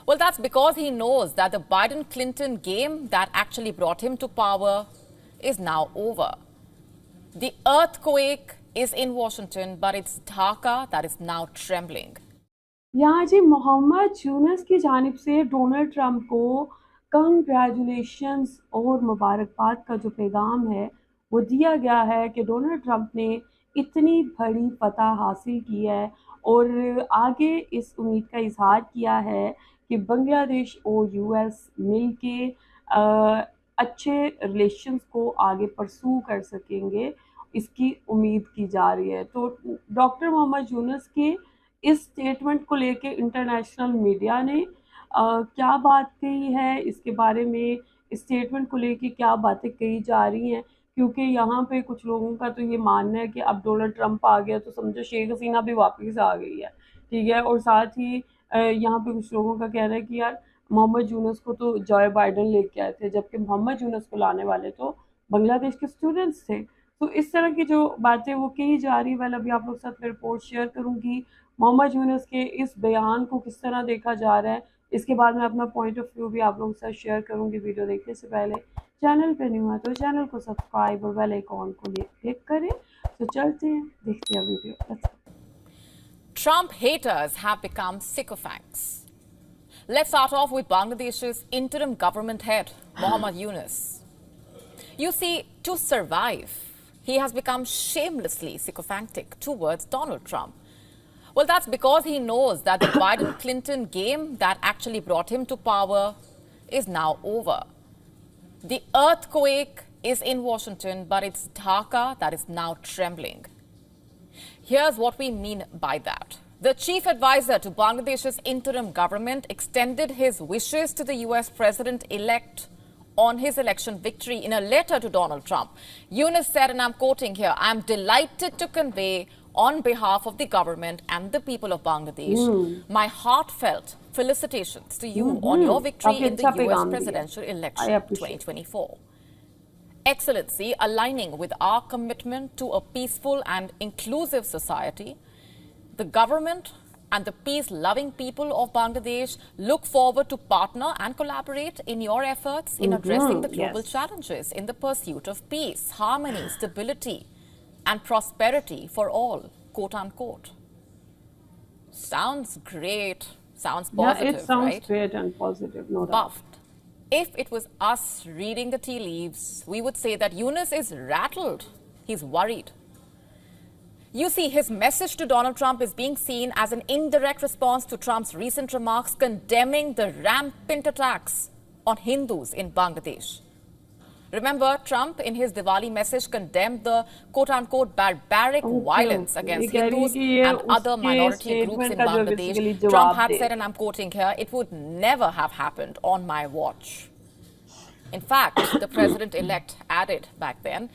Well, that's because he knows that the Biden-Clinton game that actually brought him to power is now over. The earthquake is in Washington, but it's Dhaka that is now trembling. यहाँ जी मोहम्मद यूनुस की जानिब से Donald Trump को congratulations और मुबारकबाद का जो पैगाम है वो दिया गया है कि डोनाल्ड ट्रंप ने इतनी बड़ी फतह हासिल की है और आगे इस उम्मीद का इजहार किया है कि बांग्लादेश और यूएस मिल के अच्छे रिलेशंस को आगे परसू कर सकेंगे, इसकी उम्मीद की जा रही है। तो डॉक्टर मोहम्मद यूनुस के इस स्टेटमेंट को लेके इंटरनेशनल मीडिया ने क्या बात कही है, इसके बारे में इस स्टेटमेंट को लेके क्या बातें कही जा रही हैं, क्योंकि यहाँ पे कुछ लोगों का तो ये मानना है कि अब डोनाल्ड ट्रंप आ गया तो समझो शेख हसीना भी वापस आ गई है, ठीक है। और साथ ही यहाँ पे कुछ लोगों का कहना है कि यार मोहम्मद यूनुस को तो जॉय बाइडन लेके आए थे, जबकि मोहम्मद यूनुस को लाने वाले तो बांग्लादेश के स्टूडेंट्स थे। तो इस तरह की जो बातें वो कही जा रही है, वेल अभी आप लोग के साथ मैं रिपोर्ट शेयर करूँगी मोहम्मद यूनुस के इस बयान को किस तरह देखा जा रहा है। इसके बाद मैं अपना पॉइंट ऑफ व्यू भी आप लोगों के साथ शेयर करूंगी। वीडियो देखने से पहले चैनल पे न्यू है तो चैनल को सब्सक्राइब और बेल आइकॉन को क्लिक करें। तो चलते हैं, देखते हैं video. Trump haters have become sycophants. Let's start off with Bangladesh's interim government head, Mohammad Yunus. You see, to survive, he has become shamelessly sycophantic towards Donald Trump. Well, that's because he knows that the Biden-Clinton game that actually brought him to power is now over. The earthquake is in Washington, but it's Dhaka that is now trembling. Here's what we mean by that. The chief advisor to Bangladesh's interim government extended his wishes to the US president-elect on his election victory in a letter to Donald Trump. Yunus said, and I'm quoting here, "I'm delighted to convey on behalf of the government and the people of Bangladesh, my heartfelt felicitations to you on your victory in the US presidential election 2024. Excellency, aligning with our commitment to a peaceful and inclusive society, the government and the peace-loving people of Bangladesh look forward to partner and collaborate in your efforts in addressing the global challenges in the pursuit of peace, harmony, stability, and prosperity for all, quote unquote." Sounds great, sounds positive, yeah, it sounds right? Great and positive, no doubt. But if it was us reading the tea leaves, we would say that Yunus is rattled, he's worried. You see, his message to Donald Trump is being seen as an indirect response to Trump's recent remarks condemning the rampant attacks on Hindus in Bangladesh. Remember, Trump, in his Diwali message, condemned the quote-unquote barbaric violence against Hindus and other minority groups in Bangladesh. Trump had said, and I'm quoting here, "It would never have happened on my watch." In fact, the president-elect added back then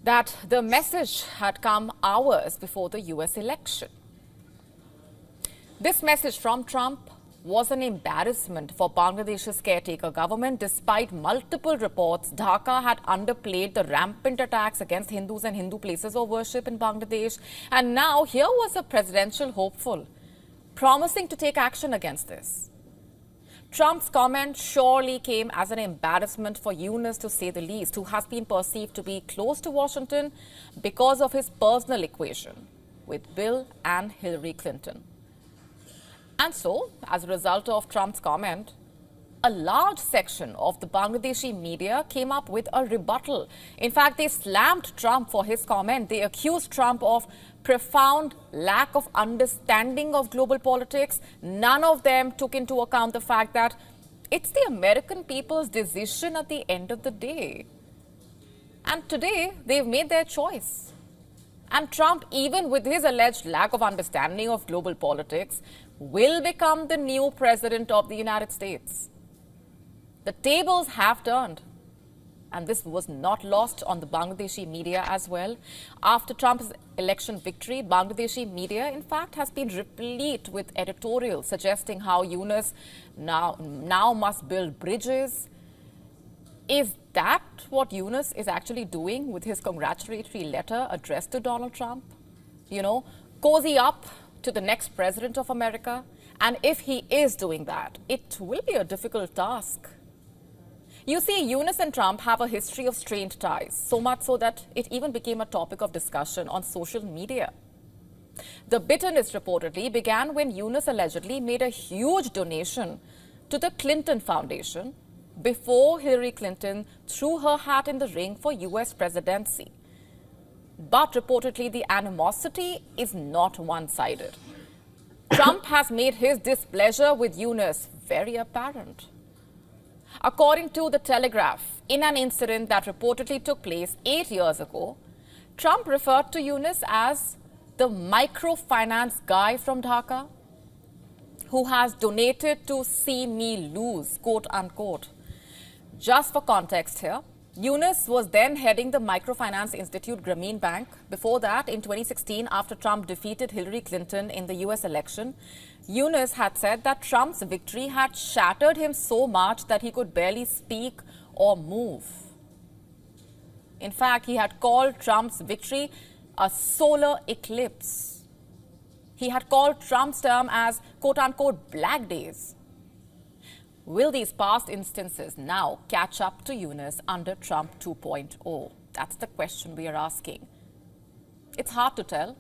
that the message had come hours before the US election. This message from Trump was an embarrassment for Bangladesh's caretaker government. Despite multiple reports, Dhaka had underplayed the rampant attacks against Hindus and Hindu places of worship in Bangladesh. And now here was a presidential hopeful promising to take action against this. Trump's comment surely came as an embarrassment for Yunus, to say the least, who has been perceived to be close to Washington because of his personal equation with Bill and Hillary Clinton. And so, as a result of Trump's comment, a large section of the Bangladeshi media came up with a rebuttal. In fact, they slammed Trump for his comment. They accused Trump of profound lack of understanding of global politics. None of them took into account the fact that it's the American people's decision at the end of the day. And today, they've made their choice. And Trump, even with his alleged lack of understanding of global politics, will become the new president of the United States. The tables have turned. And this was not lost on the Bangladeshi media as well. After Trump's election victory, Bangladeshi media, in fact, has been replete with editorials suggesting how Yunus now must build bridges. Is that what Yunus is actually doing with his congratulatory letter addressed to Donald Trump? You know, cozy up to the next president of America And if he is doing that, it will be a difficult task. You see, Eunice and Trump have a history of strained ties, so much so that it even became a topic of discussion on social media. The bitterness reportedly began when Eunice allegedly made a huge donation to the Clinton Foundation before Hillary Clinton threw her hat in the ring for US presidency. But reportedly, the animosity is not one-sided. Trump has made his displeasure with Eunice very apparent. According to The Telegraph, in an incident that reportedly took place 8 years ago, Trump referred to Eunice as the microfinance guy from Dhaka who has donated to see me lose, quote unquote. Just for context here, Eunice was then heading the Microfinance Institute Grameen Bank. Before that, in 2016, after Trump defeated Hillary Clinton in the US election, Eunice had said that Trump's victory had shattered him so much that he could barely speak or move. In fact, he had called Trump's victory a solar eclipse. He had called Trump's term as quote-unquote black days. Will these past instances now catch up to Eunice under Trump 2.0? That's the question we are asking. It's hard to tell,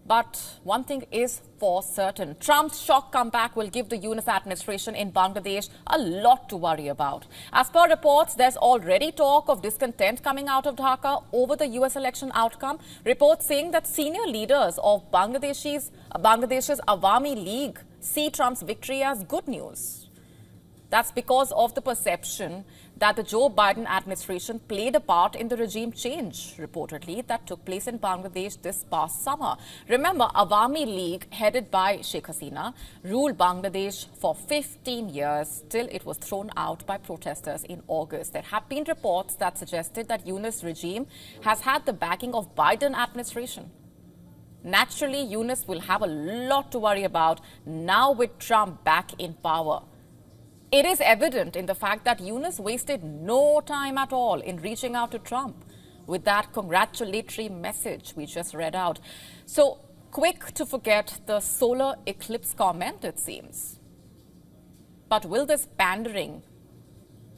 but one thing is for certain. Trump's shock comeback will give the Eunice administration in Bangladesh a lot to worry about. As per reports, there's already talk of discontent coming out of Dhaka over the US election outcome. Reports saying that senior leaders of Bangladesh's Awami League see Trump's victory as good news. That's because of the perception that the Joe Biden administration played a part in the regime change, reportedly, that took place in Bangladesh this past summer. Remember, Awami League, headed by Sheikh Hasina, ruled Bangladesh for 15 years till it was thrown out by protesters in August. There have been reports that suggested that Eunice regime has had the backing of Biden administration. Naturally, Eunice will have a lot to worry about now with Trump back in power. It is evident in the fact that Eunice wasted no time at all in reaching out to Trump with that congratulatory message we just read out. So quick to forget the solar eclipse comment, it seems. But will this pandering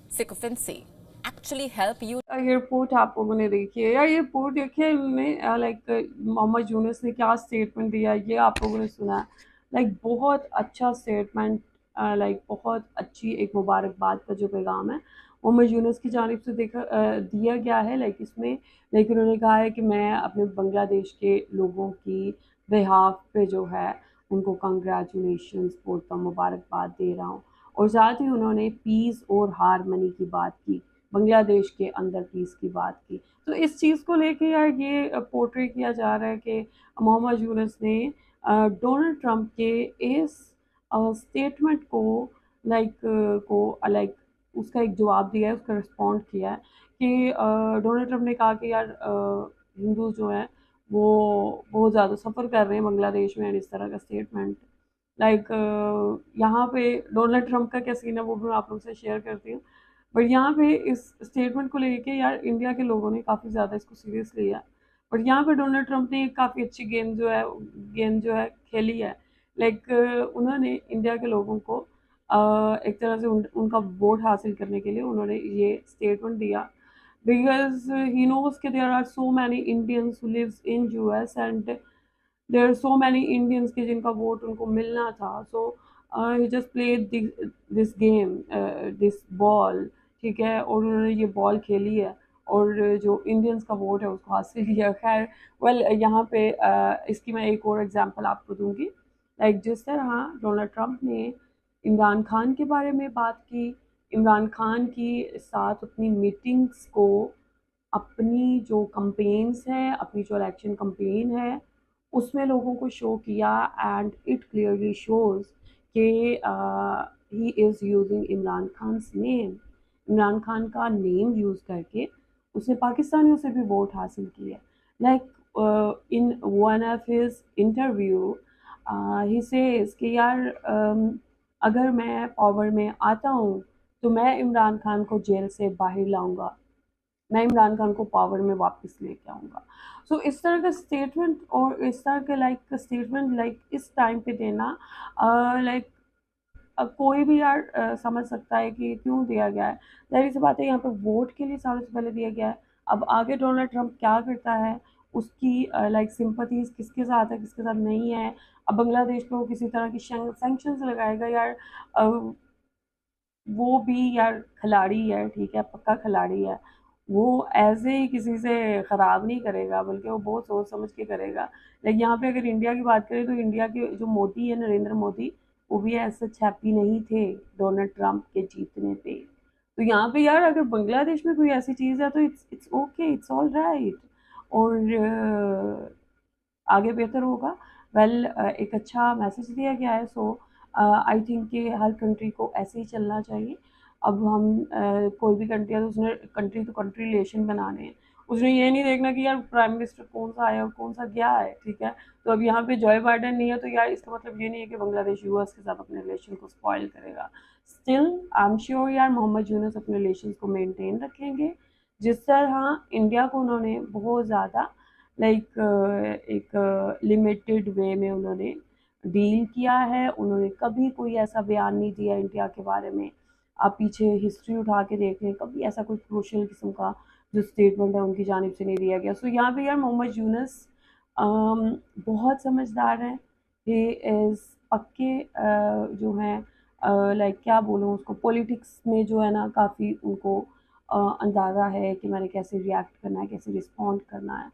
sycophancy actually help you? ये report आप लोगों ने देखी है, या ये report देखिए उन्होंने लाइक मोहम्मद यूनुस ने क्या स्टेटमेंट दिया, ये आप लोगों ने सुना, लाइक बहुत अच्छा स्टेटमेंट, लाइक बहुत अच्छी एक मुबारकबाद का जो पैगाम है मोहम्मद यूनुस की जानिब से दिया गया है। लाइक इसमें लाइक उन्होंने कहा है कि मैं अपने बांग्लादेश के लोगों की बिहाफ पे जो है उनको कंग्रेचुलेशंस बोलता हूँ, मुबारकबाद दे रहा हूँ। और साथ ही उन्होंने पीस और हारमनी की बात की, बांग्लादेश के अंदर पीस की बात की। तो इस चीज़ को लेके यार ये पोर्ट्रे किया जा रहा है कि मोहम्मद यूनुस ने डोनाल्ड ट्रंप के इस स्टेटमेंट को लाइक उसका एक जवाब दिया है, उसका रिस्पॉन्ड किया है कि डोनाल्ड ट्रंप ने कहा कि यार हिंदू जो हैं वो बहुत ज़्यादा सफ़र कर रहे हैं बांग्लादेश में, इस तरह का स्टेटमेंट। लाइक यहाँ पे डोनाल्ड ट्रंप का क्या सीन है वो भी मैं आप लोगों से शेयर करती हूँ, बट यहाँ पे इस स्टेटमेंट को लेके यार इंडिया के लोगों ने काफ़ी ज़्यादा इसको सीरियस लिया। बट यहाँ पे डोनाल्ड ट्रंप ने काफ़ी अच्छी गेम जो है खेली है। लाइक उन्होंने इंडिया के लोगों को एक तरह से उनका वोट हासिल करने के लिए उन्होंने ये स्टेटमेंट दिया, बिकॉज ही नोज कि there are so many Indians who lives in US and there are so many Indians के जिनका वोट उनको मिलना था। So he just played this game, this ball, ठीक है, और उन्होंने ये बॉल खेली है और जो इंडियंस का वोट है उसको हासिल किया। खैर वेल यहाँ पे इसकी मैं एक और एग्जांपल आपको दूंगी। लाइक जिस तरह डोनाल्ड ट्रंप ने इमरान खान के बारे में बात की, इमरान खान की साथ अपनी मीटिंग्स को, अपनी जो कंपेन्स हैं, अपनी जो इलेक्शन कंपेन है उसमें लोगों को शो किया, एंड इट क्लियरली शोज़ कि he is using Imran Khan's name, Imran Khan का नेम यूज़ करके उसने पाकिस्तानियों से भी वोट हासिल किया। Like in one of his interview he says कि यार अगर मैं पावर में आता हूँ तो मैं इमरान खान को जेल से बाहर लाऊंगा, मैं इमरान खान को पावर में वापस लेके आऊँगा। सो इस तरह का स्टेटमेंट और इस तरह के स्टेटमेंट इस टाइम पे देना लाइक अब कोई भी यार समझ सकता है कि क्यों दिया गया है। ज़ाहिर सी बात है, यहाँ पे वोट के लिए सालों से पहले दिया गया है। अब आगे डोनाल्ड ट्रंप क्या करता है, उसकी लाइक सिंपथीज़ किसके साथ है, किसके साथ नहीं है। अब बांग्लादेश पे वो किसी तरह की सैंक्शंस लगाएगा यार, अ, वो भी यार खिलाड़ी है, ठीक है, पक्का खिलाड़ी है। वो ऐसे ही किसी से ख़राब नहीं करेगा, बल्कि वो बहुत सोच समझ के करेगा। लेकिन यहाँ पे अगर इंडिया की बात करें तो इंडिया के जो मोदी है, नरेंद्र मोदी, वो भी ऐसे हैप्पी नहीं थे डोनाल्ड ट्रंप के जीतने पे। तो यहाँ पे यार अगर बांग्लादेश में कोई ऐसी चीज़ है तो it's okay, it's all right. और आगे बेहतर होगा। वेल एक अच्छा मैसेज दिया गया है। सो आई थिंक कि हर कंट्री को ऐसे ही चलना चाहिए। अब हम कोई भी कंट्री है तो उसने कंट्री टू कंट्री रिलेशन बनाने हैं। उसने ये नहीं देखना कि यार प्राइम मिनिस्टर कौन सा आया और कौन सा गया है, ठीक है। तो अब यहाँ पे जॉय बाइडेन नहीं है तो यार इसका मतलब ये नहीं है कि बांग्लादेश यूएस के साथ अपने रिलेशन को स्पॉइल करेगा। स्टिल आई एम श्योर यार मोहम्मद यूनस अपने रिलेशन को मेंटेन रखेंगे। जिस तरह इंडिया को उन्होंने बहुत ज़्यादा लाइक एक लिमिटेड वे में उन्होंने डील किया है। उन्होंने कभी कोई ऐसा बयान नहीं दिया इंडिया के बारे में। आप पीछे हिस्ट्री उठा के देख लें, कभी ऐसा कोई क्रूशियल किस्म का जो स्टेटमेंट है उनकी जानिब से नहीं दिया गया। सो यहाँ पे यार मोहम्मद यूनस बहुत समझदार है। ही इज़ पक्के जो हैं लाइक क्या बोलूँ उसको, पॉलिटिक्स में जो है ना काफ़ी उनको अंदाज़ा है कि मैंने कैसे रिएक्ट करना है, कैसे रिस्पॉन्ड करना है।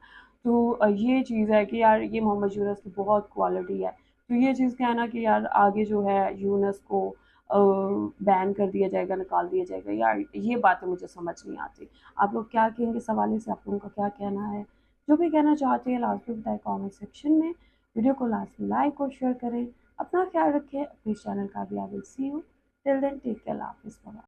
तो ये चीज़ है कि यार ये मोहम्मद यूनस की बहुत क्वालिटी है। तो ये चीज़ कहना कि यार आगे जो है यूनस को बैन कर दिया जाएगा, निकाल दिया जाएगा, यार ये बातें मुझे समझ नहीं आती। आप लोग क्या कहेंगे इस हवाले से, आप लोगों का क्या कहना है? जो भी कहना चाहते हैं लास्ट में बताएं कमेंट सेक्शन में। वीडियो को लास्ट में लाइक और शेयर करें। अपना ख्याल रखें, अपने चैनल का भी। I will see you till then, take care, अल्लाह हाफ़िज़।